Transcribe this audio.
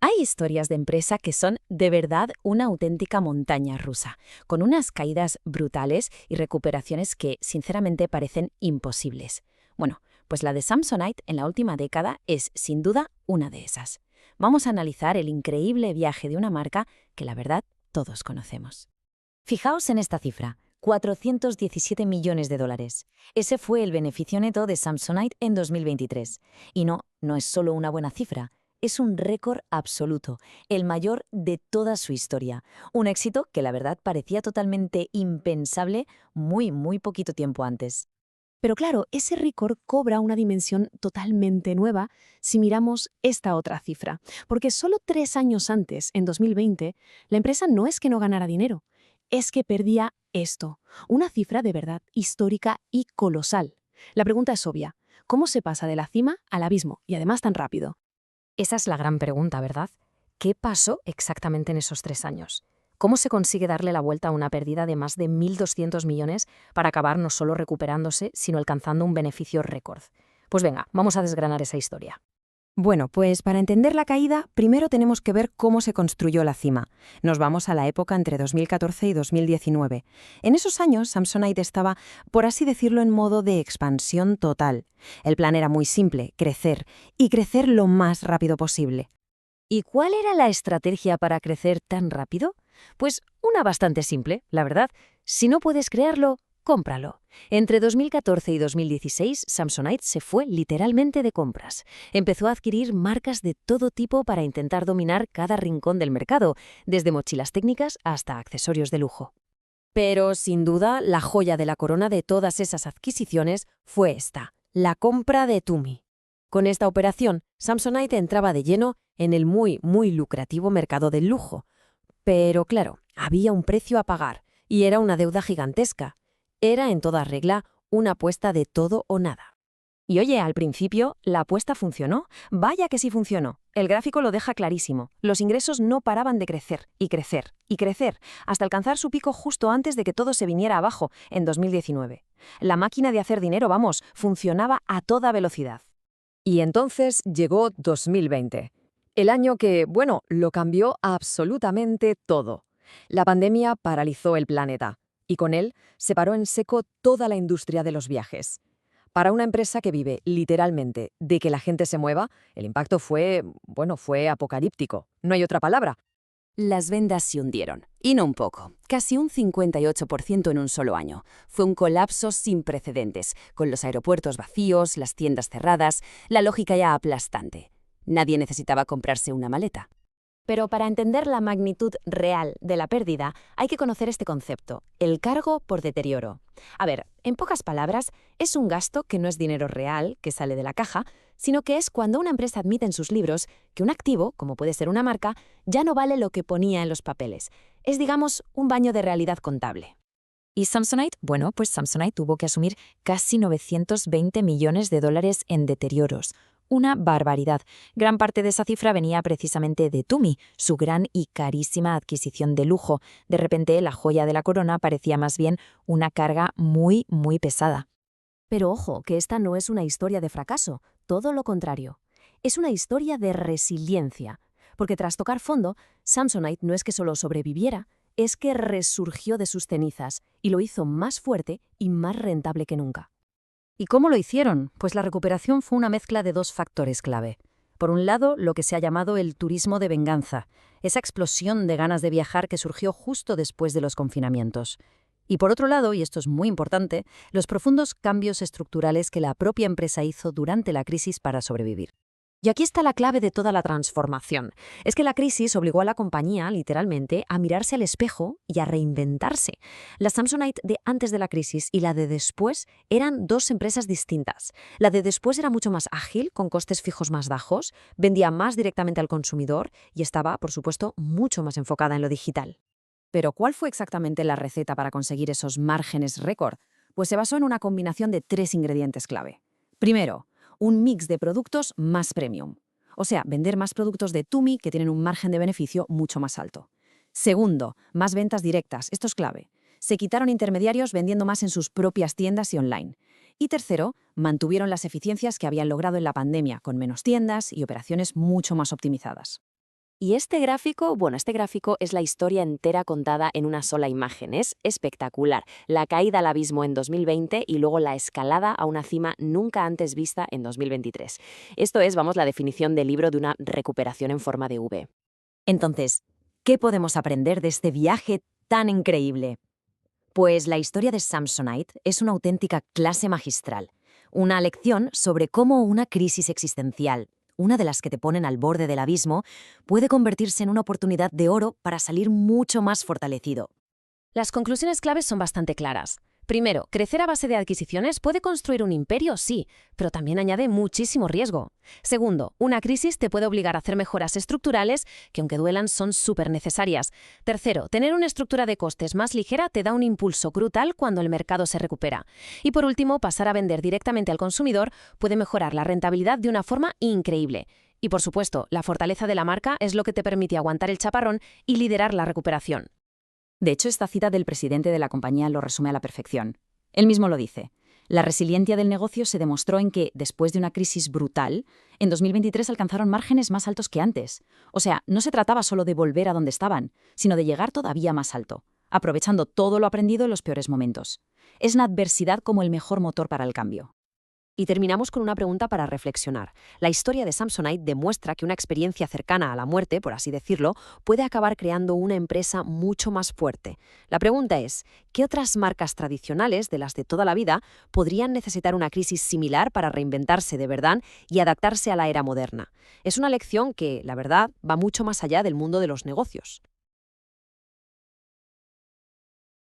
Hay historias de empresa que son de verdad una auténtica montaña rusa, con unas caídas brutales y recuperaciones que sinceramente parecen imposibles. Bueno, pues la de Samsonite en la última década es sin duda una de esas. Vamos a analizar el increíble viaje de una marca que la verdad todos conocemos. Fijaos en esta cifra, 417 millones de dólares. Ese fue el beneficio neto de Samsonite en 2023. Y no es solo una buena cifra, es un récord absoluto, el mayor de toda su historia. Un éxito que la verdad parecía totalmente impensable muy poquito tiempo antes. Pero claro, ese récord cobra una dimensión totalmente nueva si miramos esta otra cifra, porque solo 3 años antes, en 2020, la empresa no es que no ganara dinero, es que perdía esto, una cifra de verdad histórica y colosal. La pregunta es obvia, ¿cómo se pasa de la cima al abismo y además tan rápido? Esa es la gran pregunta, ¿verdad? ¿Qué pasó exactamente en esos 3 años? ¿Cómo se consigue darle la vuelta a una pérdida de más de 1.200 millones para acabar no solo recuperándose, sino alcanzando un beneficio récord? Pues venga, vamos a desgranar esa historia. Bueno, pues para entender la caída, primero tenemos que ver cómo se construyó la cima. Nos vamos a la época entre 2014 y 2019. En esos años, Samsonite estaba, por así decirlo, en modo de expansión total. El plan era muy simple, crecer, y crecer lo más rápido posible. ¿Y cuál era la estrategia para crecer tan rápido? Pues una bastante simple, la verdad. Si no puedes crearlo, cómpralo. Entre 2014 y 2016, Samsonite se fue literalmente de compras. Empezó a adquirir marcas de todo tipo para intentar dominar cada rincón del mercado, desde mochilas técnicas hasta accesorios de lujo. Pero, sin duda, la joya de la corona de todas esas adquisiciones fue esta, la compra de Tumi. Con esta operación, Samsonite entraba de lleno en el muy lucrativo mercado del lujo. Pero claro, había un precio a pagar y era una deuda gigantesca. Era, en toda regla, una apuesta de todo o nada. Y oye, al principio, la apuesta funcionó. Vaya que sí funcionó. El gráfico lo deja clarísimo. Los ingresos no paraban de crecer, y crecer, y crecer, hasta alcanzar su pico justo antes de que todo se viniera abajo, en 2019. La máquina de hacer dinero, vamos, funcionaba a toda velocidad. Y entonces llegó 2020, el año que, bueno, lo cambió absolutamente todo. La pandemia paralizó el planeta y con él se paró en seco toda la industria de los viajes. Para una empresa que vive literalmente de que la gente se mueva, el impacto fue apocalíptico. No hay otra palabra. Las ventas se hundieron, y no un poco, casi un 58% en un solo año. Fue un colapso sin precedentes, con los aeropuertos vacíos, las tiendas cerradas, la lógica ya aplastante. Nadie necesitaba comprarse una maleta. Pero para entender la magnitud real de la pérdida, hay que conocer este concepto, el cargo por deterioro. A ver, en pocas palabras, es un gasto que no es dinero real, que sale de la caja, sino que es cuando una empresa admite en sus libros que un activo, como puede ser una marca, ya no vale lo que ponía en los papeles. Es, digamos, un baño de realidad contable. ¿Y Samsonite? Bueno, pues Samsonite tuvo que asumir casi 920 millones de dólares en deterioros. Una barbaridad. Gran parte de esa cifra venía precisamente de Tumi, su gran y carísima adquisición de lujo. De repente, la joya de la corona parecía más bien una carga muy pesada. Pero ojo, que esta no es una historia de fracaso, todo lo contrario. Es una historia de resiliencia, porque tras tocar fondo, Samsonite no es que solo sobreviviera, es que resurgió de sus cenizas y lo hizo más fuerte y más rentable que nunca. ¿Y cómo lo hicieron? Pues la recuperación fue una mezcla de dos factores clave. Por un lado, lo que se ha llamado el turismo de venganza, esa explosión de ganas de viajar que surgió justo después de los confinamientos. Y por otro lado, y esto es muy importante, los profundos cambios estructurales que la propia empresa hizo durante la crisis para sobrevivir. Y aquí está la clave de toda la transformación. Es que la crisis obligó a la compañía, literalmente, a mirarse al espejo y a reinventarse. La Samsonite de antes de la crisis y la de después eran dos empresas distintas. La de después era mucho más ágil, con costes fijos más bajos, vendía más directamente al consumidor y estaba, por supuesto, mucho más enfocada en lo digital. Pero ¿cuál fue exactamente la receta para conseguir esos márgenes récord? Pues se basó en una combinación de 3 ingredientes clave. Primero, un mix de productos más premium. O sea, vender más productos de Tumi que tienen un margen de beneficio mucho más alto. Segundo, más ventas directas. Esto es clave. Se quitaron intermediarios vendiendo más en sus propias tiendas y online. Y tercero, mantuvieron las eficiencias que habían logrado en la pandemia, con menos tiendas y operaciones mucho más optimizadas. Y este gráfico es la historia entera contada en una sola imagen. Es espectacular. La caída al abismo en 2020 y luego la escalada a una cima nunca antes vista en 2023. Esto es, la definición del libro de una recuperación en forma de V. Entonces, ¿qué podemos aprender de este viaje tan increíble? Pues la historia de Samsonite es una auténtica clase magistral. Una lección sobre cómo una crisis existencial, una de las que te ponen al borde del abismo, puede convertirse en una oportunidad de oro para salir mucho más fortalecido. Las conclusiones claves son bastante claras. Primero, crecer a base de adquisiciones puede construir un imperio, sí, pero también añade muchísimo riesgo. Segundo, una crisis te puede obligar a hacer mejoras estructurales que, aunque duelan, son súper necesarias. Tercero, tener una estructura de costes más ligera te da un impulso brutal cuando el mercado se recupera. Y por último, pasar a vender directamente al consumidor puede mejorar la rentabilidad de una forma increíble. Y por supuesto, la fortaleza de la marca es lo que te permite aguantar el chaparrón y liderar la recuperación. De hecho, esta cita del presidente de la compañía lo resume a la perfección. Él mismo lo dice. La resiliencia del negocio se demostró en que, después de una crisis brutal, en 2023 alcanzaron márgenes más altos que antes. O sea, no se trataba solo de volver a donde estaban, sino de llegar todavía más alto, aprovechando todo lo aprendido en los peores momentos. Es la adversidad como el mejor motor para el cambio. Y terminamos con una pregunta para reflexionar. La historia de Samsonite demuestra que una experiencia cercana a la muerte, por así decirlo, puede acabar creando una empresa mucho más fuerte. La pregunta es, ¿qué otras marcas tradicionales, de las de toda la vida, podrían necesitar una crisis similar para reinventarse de verdad y adaptarse a la era moderna? Es una lección que, la verdad, va mucho más allá del mundo de los negocios.